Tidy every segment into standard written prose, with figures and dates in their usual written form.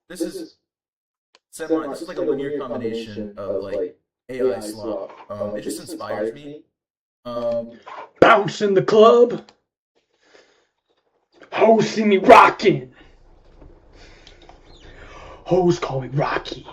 this is this is like a linear combination of like AI slop. It just inspires me. Bounce in the club. Hoes see me rocking. Hoes call me Rocky.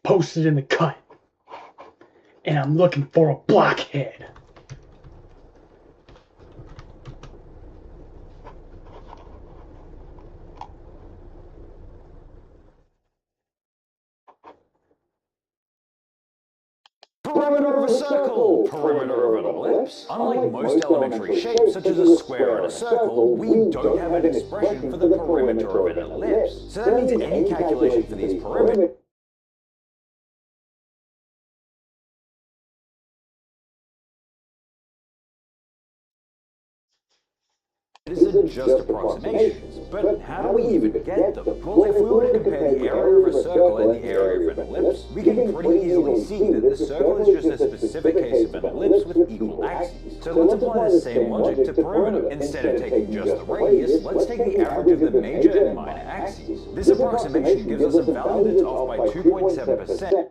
Posted in the cut. And I'm looking for a blockhead. Perimeter of a circle, perimeter of an ellipse. Unlike most elementary shapes, such as a square and a circle, we don't have an expression for the perimeter of an ellipse. So that means any calculation for these perimeters are just approximations. But how do we even get them? Well, if we were to compare the area of a circle and the area of an ellipse, we can pretty easily see that the circle is just a specific case of an ellipse with equal axes. So let's apply the same logic to perimeter. Instead of taking just the radius, let's take the average of the major and minor axes. This approximation gives us a value that's off by 2.7%.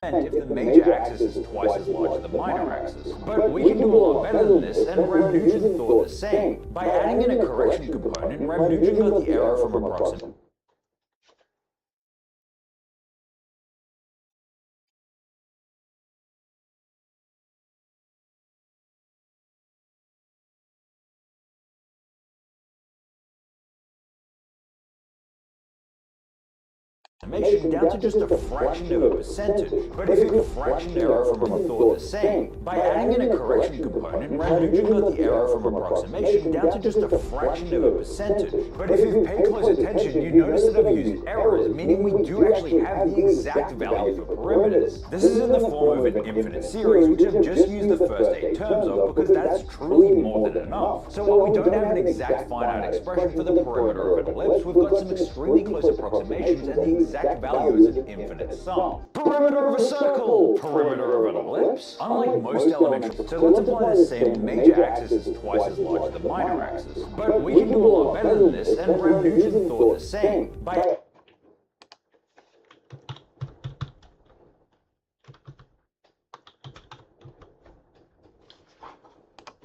If the major axis is twice as large as the minor axis. But we can do a lot better than this, and Ramanujan thought the same. By adding in a correction component, Ramanujan got the error from approximation down to just a fraction of a percentage. But if the fraction error from thought the same, by adding in a correction component, Ramanujan got the error from approximation down to just a fraction of a percentage. But if you've paid close attention, you notice that I've used errors, meaning we do actually have the exact value for perimeters. This is in the form of an infinite series, which I've just used the first 8 terms of because that's truly more than enough. So while we don't have an exact finite expression for the perimeter of an ellipse, we've got some extremely close approximations and the exact value is an infinite sum. Perimeter of a circle, perimeter of an ellipse. Unlike most elementary, so let's apply the same major axis is twice as large as the minor axis. But we can do a lot better than this, and Ramanujan thought the same. By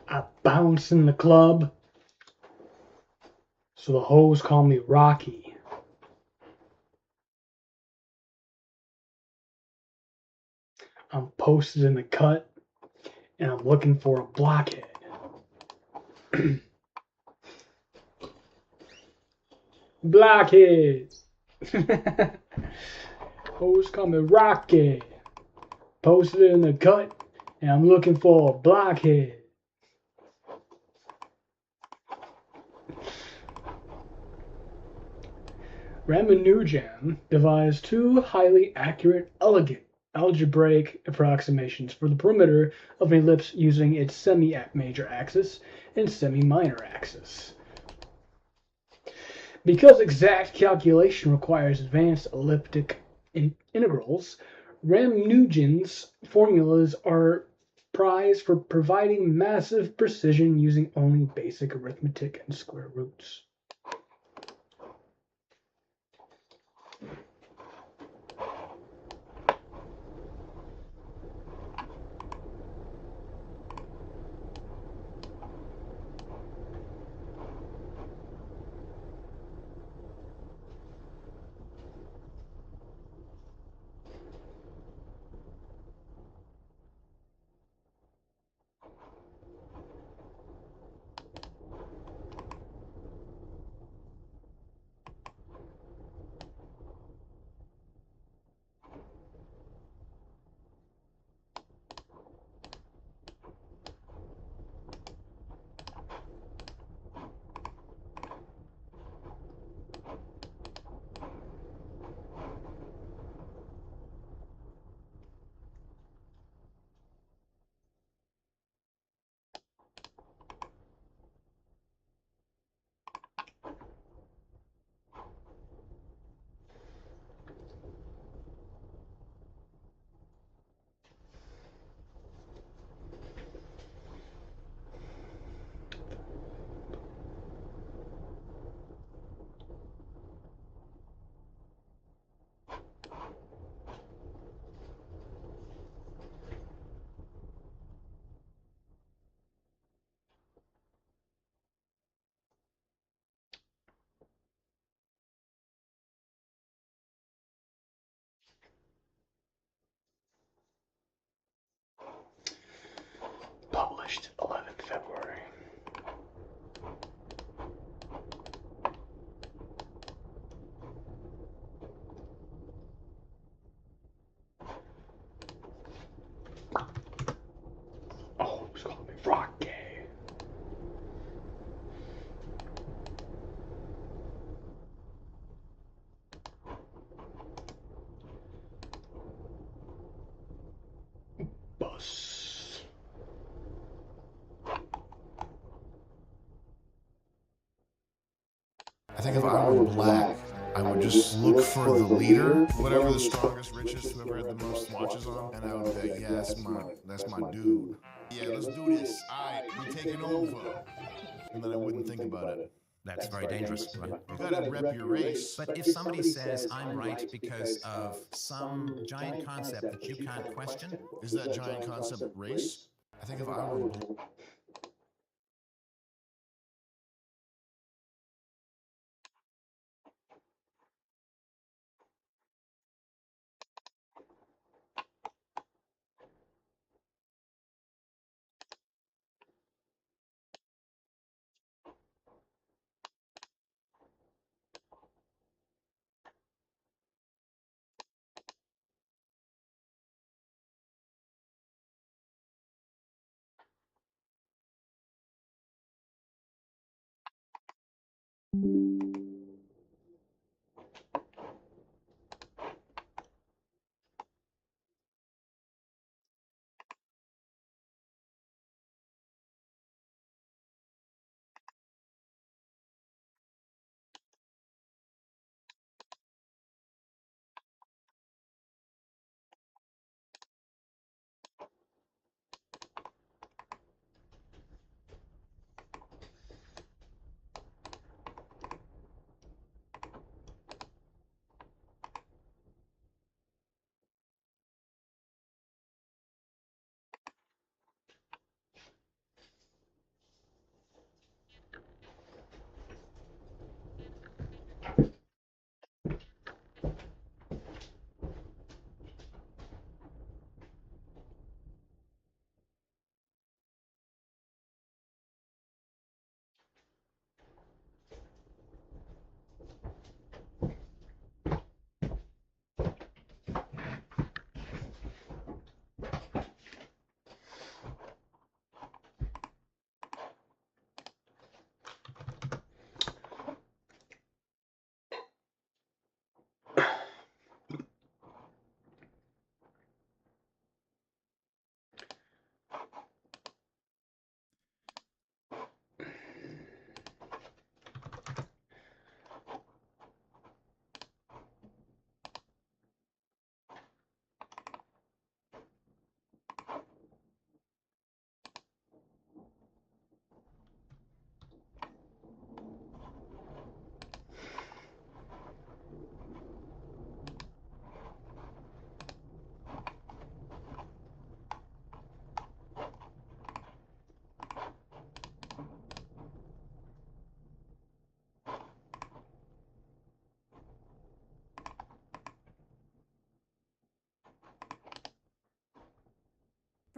I bounce in the club, so the hoes call me Rocky. I'm posted in the cut, and I'm looking for a blockhead. Blockhead! Hoes call me Rocky. Posted in the cut, and I'm looking for a blockhead. Ramanujan devised 2 highly accurate, elegant algebraic approximations for the perimeter of an ellipse using its semi-major axis and semi-minor axis. Because exact calculation requires advanced elliptic integrals, Ramanujan's formulas are prized for providing massive precision using only basic arithmetic and square roots. think if I were black, I would just look for the leader, whatever the strongest, richest, whoever had the most watches on, and I would be like, yeah, that's my dude. Yeah, let's do this. All right, we're taking over. And then I wouldn't think about it. That's very dangerous, right? You gotta rep your race. But if somebody says, I'm right because of some giant concept that you can't question, Is that giant concept race? I think if I were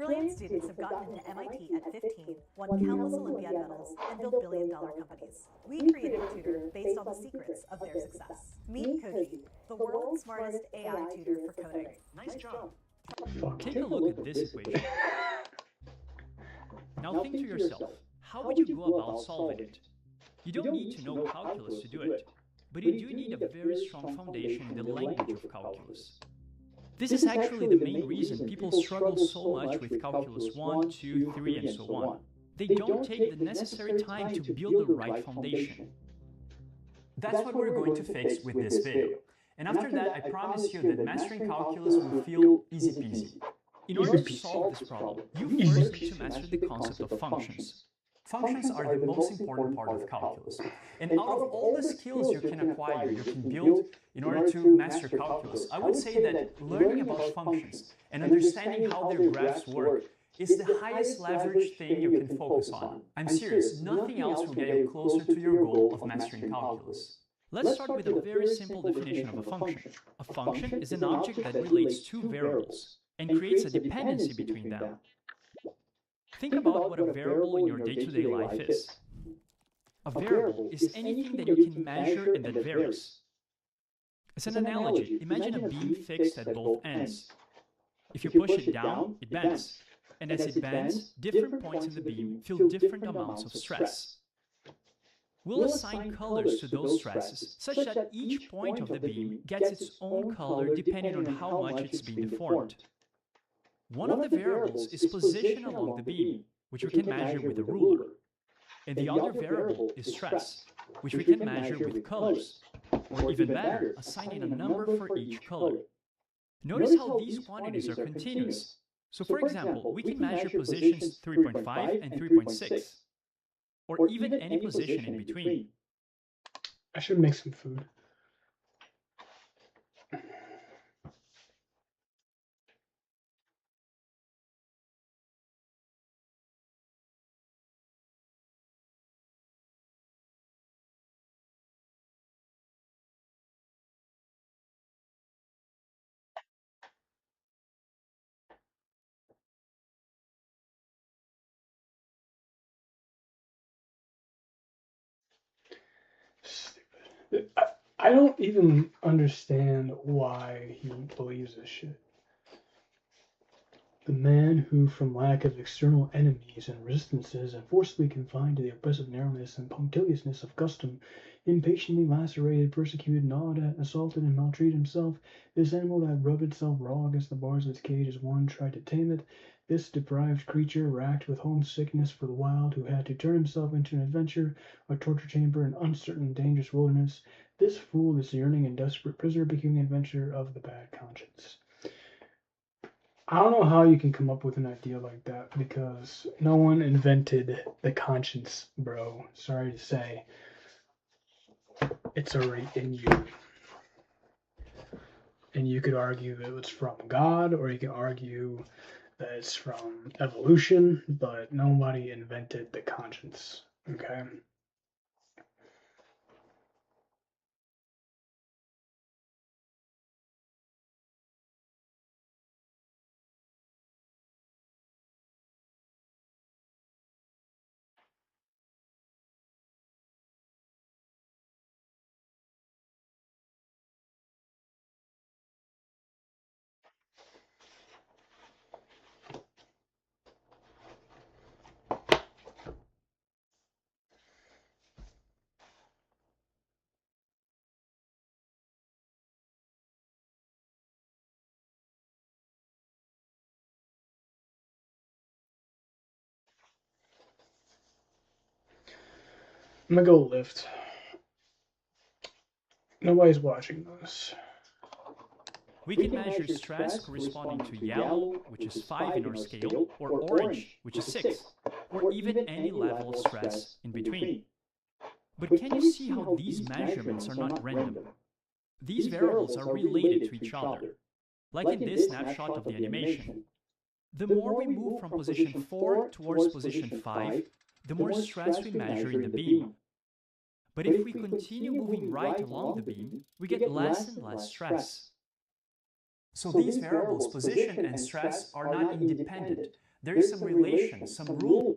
Brilliant students have gotten into MIT at 15, won countless Olympiad medals, and built billion-dollar companies. We created a tutor based on the secrets of their success. Meet Koji, the world's smartest AI tutor for coding. Nice job. Fuck. Take a look at this equation. Now think to yourself, how would you go about solving it? You don't need to know calculus to do it, but you do need a very strong foundation in the language of calculus. This is actually the main reason people struggle so much with calculus 1, 2, 3, and so on. They don't take the necessary time to build the right foundation. That's what we're going to fix with this video. And after that, I promise you that mastering calculus will feel easy peasy. In order to solve this problem, you first need to master the concept of functions. Functions are the most important part of calculus. And out of all the skills you can acquire, you can build in order to master calculus, I would say that learning about functions and understanding how their graphs work is the highest leverage thing you can focus on. I'm serious, nothing else will get you closer to your goal of mastering calculus. Let's start with a very simple definition of a function. A function is an object that relates two variables and creates a dependency between them. Think about what a variable in your day-to-day life is. A variable is anything that you can measure and that varies. As an analogy, imagine a beam fixed at both ends. If you push it down, it bends. And as it bends, different points in the beam feel different amounts of stress. We'll assign colors to those stresses such that each point of the beam gets its own color depending on how much it's being deformed. One of the variables is position along the beam, which we can measure with a ruler. And the other variable is stress, which we can measure with colors, or even better, assigning a number for each color. Notice how these quantities are continuous. So for example, we can measure positions 3.5 and 3.6, or even any position in between. I should make some food. Stupid. I don't even understand why he believes this shit. The man who, from lack of external enemies and resistances, and forcibly confined to the oppressive narrowness and punctiliousness of custom, impatiently lacerated, persecuted, gnawed at, assaulted, and maltreated himself, this animal that rubbed itself raw against the bars of its cage as one tried to tame it, this deprived creature, racked with homesickness for the wild, who had to turn himself into an adventure, a torture chamber, an uncertain, dangerous wilderness, this fool, this yearning and desperate prisoner became the adventurer of the bad conscience. I don't know how you can come up with an idea like that, because no one invented the conscience, bro. Sorry to say. It's already in you. And you could argue that it's from God, or you can argue that it's from evolution, but nobody invented the conscience, okay? I'm gonna go lift. Nobody's watching this. We can measure stress corresponding to yellow, which is 5 in our scale, or orange, which is 6, or even any level of stress in between. But can you see how these measurements are not random? These variables are related to each other, like in this snapshot of the animation. The more we move from position 4 towards position 5, the more stress we measure in the beam. But if we continue moving right along the beam, we get less and less stress. So these variables, position and stress, are not independent. There is some relation, some rule.